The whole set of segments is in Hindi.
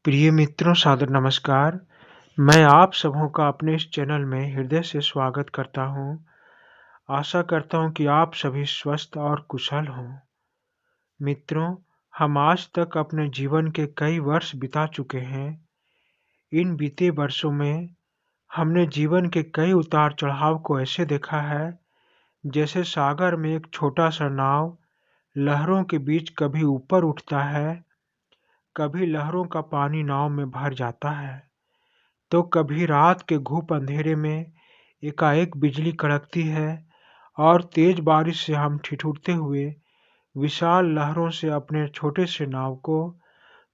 प्रिय मित्रों, सादर नमस्कार। मैं आप सबों का अपने इस चैनल में हृदय से स्वागत करता हूँ। आशा करता हूँ कि आप सभी स्वस्थ और कुशल हों। मित्रों, हम आज तक अपने जीवन के कई वर्ष बिता चुके हैं। इन बीते वर्षों में हमने जीवन के कई उतार-चढ़ाव को ऐसे देखा है, जैसे सागर में एक छोटा-सा नाव लहरों के बीच कभी ऊपर उठता है, कभी लहरों का पानी नाव में भर जाता है। तो कभी रात के घुप अंधेरे में एकाएक बिजली कड़कती है और तेज बारिश से हम ठिठुरते हुए विशाल लहरों से अपने छोटे से नाव को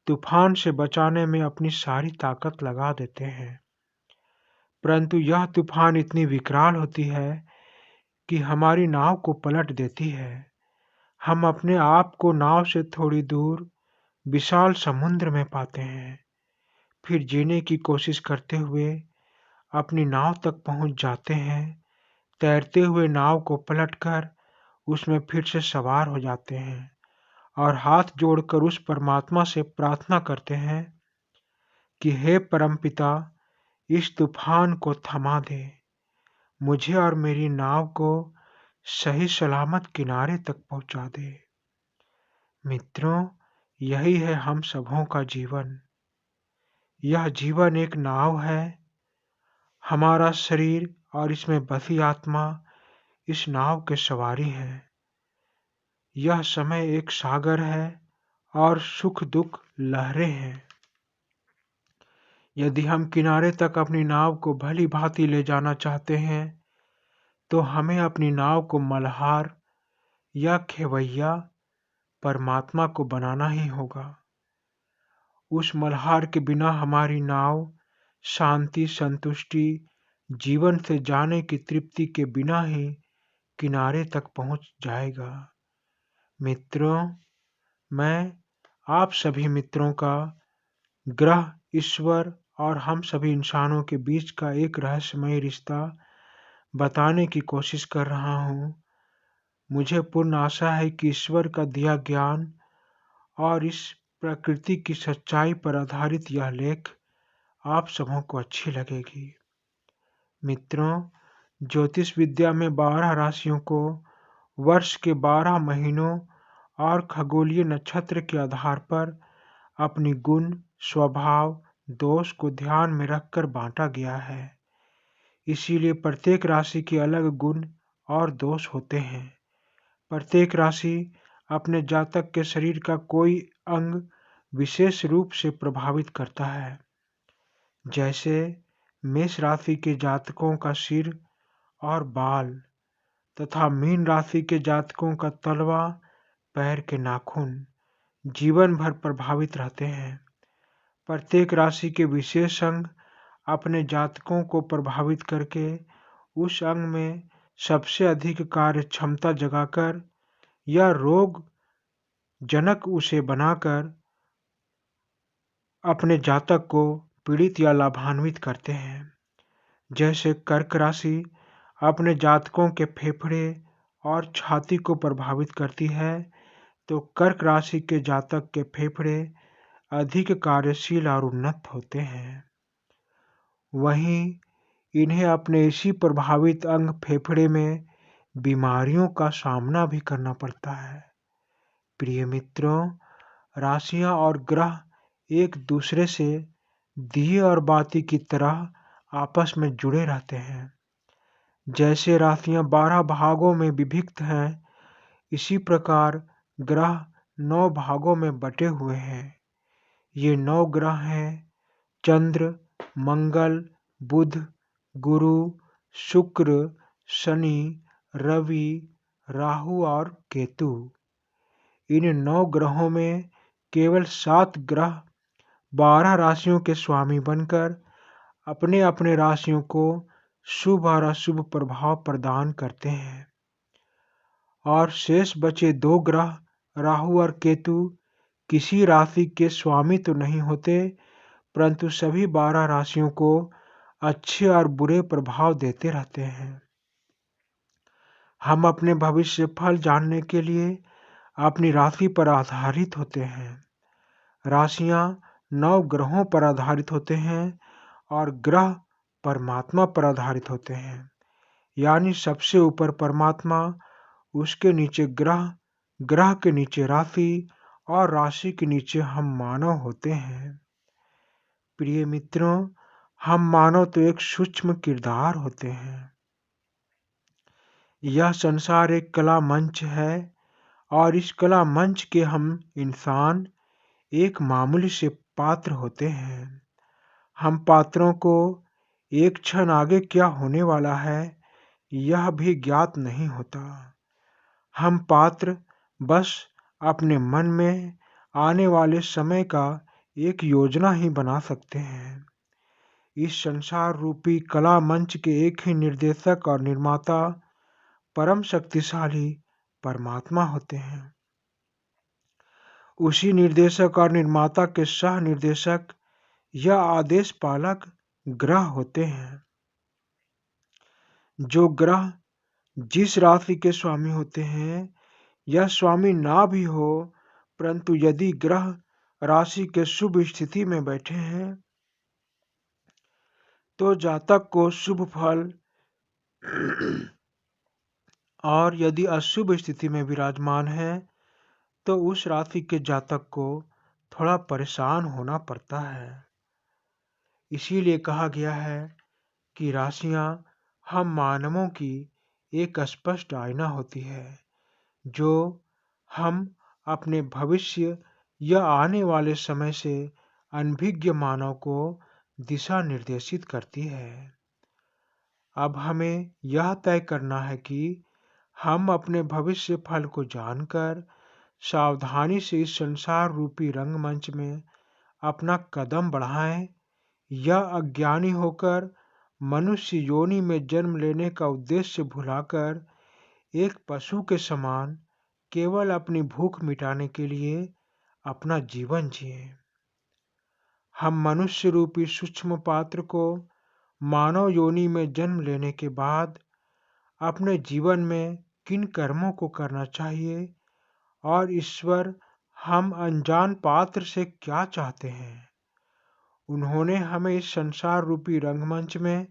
तूफान से बचाने में अपनी सारी ताकत लगा देते हैं। परंतु यह तूफान इतनी विकराल होती है कि हमारी नाव को पलट देती है। हम अपने आप को नाव से थोड़ी दूर विशाल समुद्र में पाते हैं। फिर जीने की कोशिश करते हुए अपनी नाव तक पहुंच जाते हैं। तैरते हुए नाव को पलटकर उसमें फिर से सवार हो जाते हैं और हाथ जोड़कर उस परमात्मा से प्रार्थना करते हैं कि हे परमपिता, इस तूफान को थमा दे, मुझे और मेरी नाव को सही सलामत किनारे तक पहुंचा दे। मित्रों, यही है हम सबों का जीवन। यह जीवन एक नाव है। हमारा शरीर और इसमें बसी आत्मा इस नाव के सवारी है। यह समय एक सागर है और सुख दुख लहरें हैं। यदि हम किनारे तक अपनी नाव को भली भांति ले जाना चाहते हैं, तो हमें अपनी नाव को मल्हार या खेवैया परमात्मा को बनाना ही होगा। उस मल्हार के बिना हमारी नाव शांति, संतुष्टि, जीवन से जाने की तृप्ति के बिना ही किनारे तक पहुंच जाएगा। मित्रों, मैं आप सभी मित्रों का ग्रह, ईश्वर और हम सभी इंसानों के बीच का एक रहस्यमय रिश्ता बताने की कोशिश कर रहा हूँ। मुझे पूर्ण आशा है कि ईश्वर का दिया ज्ञान और इस प्रकृति की सच्चाई पर आधारित यह लेख आप सबों को अच्छी लगेगी। मित्रों, ज्योतिष विद्या में 12 राशियों को वर्ष के 12 महीनों और खगोलीय नक्षत्र के आधार पर अपनी गुण, स्वभाव, दोष को ध्यान में रखकर बांटा गया है। इसीलिए प्रत्येक राशि के अलग गुण और दोष होते हैं। प्रत्येक राशि अपने जातक के शरीर का कोई अंग विशेष रूप से प्रभावित करता है। जैसे मेष राशि के जातकों का सिर और बाल तथा मीन राशि के जातकों का तलवा, पैर के नाखून जीवन भर प्रभावित रहते हैं। प्रत्येक राशि के विशेष अंग अपने जातकों को प्रभावित करके उस अंग में सबसे अधिक कार्य क्षमता जगाकर या रोग जनक उसे बनाकर अपने जातक को पीड़ित या लाभान्वित करते हैं। जैसे कर्क राशि अपने जातकों के फेफड़े और छाती को प्रभावित करती है, तो कर्क राशि के जातक के फेफड़े अधिक कार्यशील और उन्नत होते हैं। वहीं इन्हें अपने इसी प्रभावित अंग फेफड़े में बीमारियों का सामना भी करना पड़ता है। प्रिय मित्रों, राशियां और ग्रह एक दूसरे से दिए और बाती की तरह आपस में जुड़े रहते हैं। जैसे राशियां 12 भागों में विभक्त हैं, इसी प्रकार ग्रह 9 भागों में बटे हुए हैं। ये 9 ग्रह हैं: चंद्र, मंगल, बुध, गुरु, शुक्र, शनि, रवि, राहु और केतु। इन 9 ग्रहों में केवल 7 ग्रह 12 राशियों के स्वामी बनकर अपने अपने राशियों को शुभ और अशुभ प्रभाव प्रदान करते हैं और शेष बचे 2 ग्रह राहु और केतु किसी राशि के स्वामी तो नहीं होते, परंतु सभी 12 राशियों को अच्छे और बुरे प्रभाव देते रहते हैं। हम अपने भविष्य फल जानने के लिए अपनी राशि पर आधारित होते हैं। राशियां 9 ग्रहों पर आधारित होते हैं और ग्रह परमात्मा पर आधारित होते हैं। यानी सबसे ऊपर परमात्मा, उसके नीचे ग्रह, ग्रह के नीचे राशि और राशि के नीचे हम मानव होते हैं। प्रिय मित्रों, हम मानव तो एक सूक्ष्म किरदार होते हैं। यह संसार एक कला मंच है और इस कला मंच के हम इंसान एक मामूली से पात्र होते हैं। हम पात्रों को एक क्षण आगे क्या होने वाला है यह भी ज्ञात नहीं होता। हम पात्र बस अपने मन में आने वाले समय का एक योजना ही बना सकते हैं। इस संसार रूपी कला मंच के एक ही निर्देशक और निर्माता परम शक्तिशाली परमात्मा होते हैं। उसी निर्देशक और निर्माता के सह निर्देशक या आदेश पालक ग्रह होते हैं। जो ग्रह जिस राशि के स्वामी होते हैं, यह स्वामी ना भी हो, परंतु यदि ग्रह राशि के शुभ स्थिति में बैठे हैं तो जातक को शुभ फल और यदि अशुभ स्थिति में विराजमान है तो उस राशि के जातक को थोड़ा परेशान होना पड़ता है। इसीलिए कहा गया है कि राशियां हम मानवों की एक स्पष्ट आईना होती है, जो हम अपने भविष्य या आने वाले समय से अनभिज्ञ मानव को दिशा निर्देशित करती है। अब हमें यह तय करना है कि हम अपने भविष्य फल को जानकर सावधानी से इस संसार रूपी रंगमंच में अपना कदम बढ़ाएं या अज्ञानी होकर मनुष्य योनि में जन्म लेने का उद्देश्य भुलाकर एक पशु के समान केवल अपनी भूख मिटाने के लिए अपना जीवन जिएं। हम मनुष्य रूपी सूक्ष्म पात्र को मानव योनि में जन्म लेने के बाद अपने जीवन में किन कर्मों को करना चाहिए और ईश्वर हम अनजान पात्र से क्या चाहते हैं, उन्होंने हमें इस संसार रूपी रंगमंच में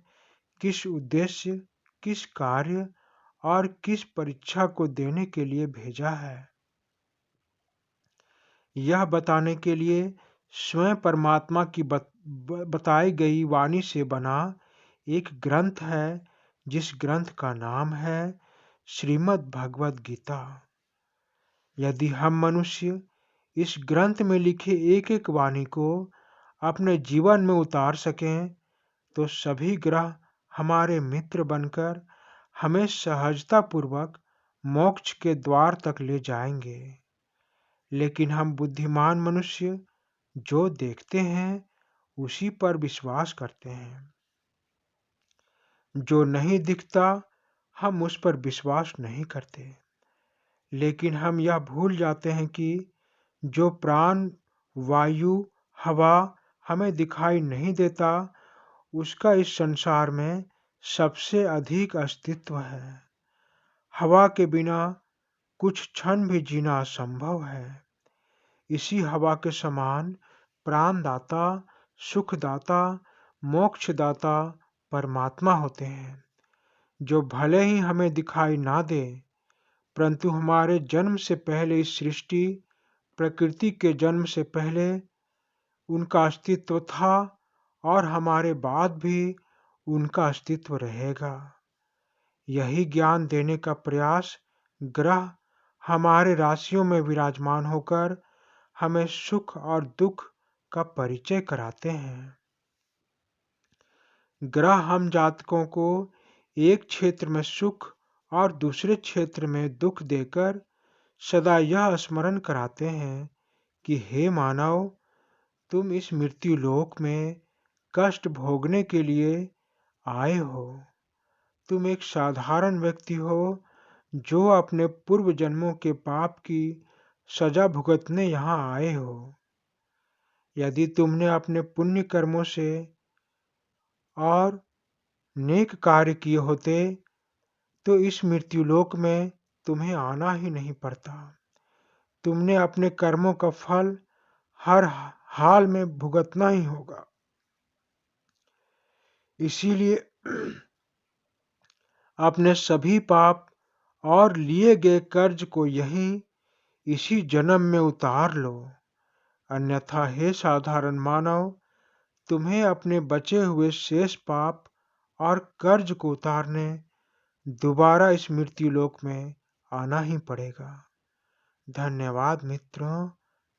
किस उद्देश्य, किस कार्य और किस परीक्षा को देने के लिए भेजा है, यह बताने के लिए स्वयं परमात्मा की बताई गई वाणी से बना एक ग्रंथ है, जिस ग्रंथ का नाम है श्रीमद् भगवद गीता। यदि हम मनुष्य इस ग्रंथ में लिखे एक एक वाणी को अपने जीवन में उतार सकें तो सभी ग्रह हमारे मित्र बनकर हमें सहजतापूर्वक मोक्ष के द्वार तक ले जाएंगे। लेकिन हम बुद्धिमान मनुष्य जो देखते हैं उसी पर विश्वास करते हैं, जो नहीं दिखता हम उस पर विश्वास नहीं करते। लेकिन हम यह भूल जाते हैं कि जो प्राण, वायु, हवा हमें दिखाई नहीं देता, उसका इस संसार में सबसे अधिक अस्तित्व है। हवा के बिना कुछ क्षण भी जीना असंभव है। इसी हवा के समान प्राणदाता, सुखदाता, मोक्षदाता परमात्मा होते हैं, जो भले ही हमें दिखाई ना दे, परंतु हमारे जन्म से पहले इस सृष्टि, प्रकृति के जन्म से पहले उनका अस्तित्व था और हमारे बाद भी उनका अस्तित्व रहेगा। यही ज्ञान देने का प्रयास ग्रह हमारे राशियों में विराजमान होकर हमें सुख और दुख का परिचय कराते हैं। ग्रह हम जातकों को एक क्षेत्र में सुख और दूसरे क्षेत्र में दुख देकर सदा यह स्मरण कराते हैं कि हे मानव, तुम इस मृत्यु लोक में कष्ट भोगने के लिए आए हो। तुम एक साधारण व्यक्ति हो जो अपने पूर्व जन्मों के पाप की सजा भुगतने यहाँ आए हो। यदि तुमने अपने पुण्य कर्मों से और नेक कार्य किए होते तो इस मृत्युलोक में तुम्हें आना ही नहीं पड़ता। तुमने अपने कर्मों का फल हर हाल में भुगतना ही होगा। इसीलिए अपने सभी पाप और लिए गए कर्ज को इसी जन्म में उतार लो, अन्यथा हे साधारण मानव, तुम्हें अपने बचे हुए शेष पाप और कर्ज को उतारने दोबारा इस मृत्युलोक में आना ही पड़ेगा। धन्यवाद मित्रों,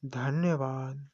धन्यवाद।